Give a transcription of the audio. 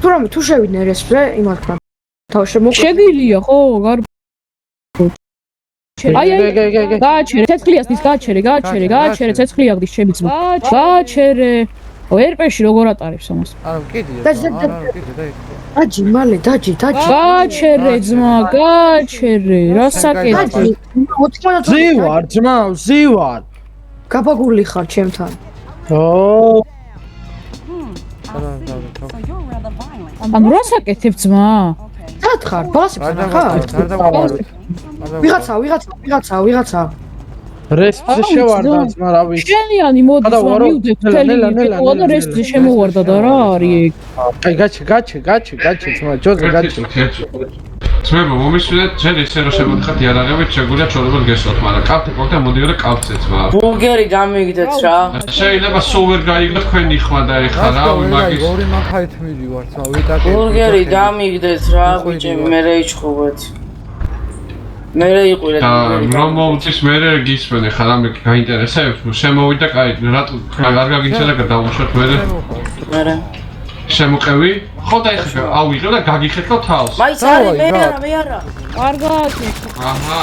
თუ შევიდნენ რესპზე იმართმა თავ შემოყვეთ შეგილია ხო გარ აი გააჩერე ცეცხლიასთვის გააჩერე ცეცხლიაღდის ჩემი ძმა გააჩერე ერპეში როგორ ატარებს ამას არა კიდე დაჯი მალე დაჯი გააჩერე ძმა გააჩერე რა საკეთე ზივარ ძმა ზივარ გაბაგული ხარ ჩემთან ანუ რა საკეთებ ძმა სად ხარ ბალასებთან ხარ ვიღაცა რესპზე შევარდა ძმა რა ვიცი შენიანი მოდი ძმა მივდეთ თელი და რესპზე შემოვარდა და რა არის აი გაჩე ძმა ჯოზე გაჩე ძმებო მომისვლეთ ჩვენ ისე რომ შემოდიხართ იარაღებით შეგვიძლია ჩვეულებრივ გესვათ მაგრამ კალთი ყავდა მოდიოდა კალთზე ძმა ბურგერი გამიგდეთ რა შეიძლება სულ ვერ გაიგო თქვენი ხმა და ეხლა რა მაგის ორი მანქანით მივივართ ძმა ვიტაკე ბურგერი გამიგდეთ რა ბიჭები მე რეიჩხუბეთ მე რეიყვირეთ რომ მომწის მე გისმენე ხა რამე გაინტერესებს შემოვიდა კაი რატო არ გაგინჩა და დავუშვათ მე შემოყევი ხო და ეხლა ავიღო და გაგიხეთქო თავს მაიც არის მე არა კარგად აჰა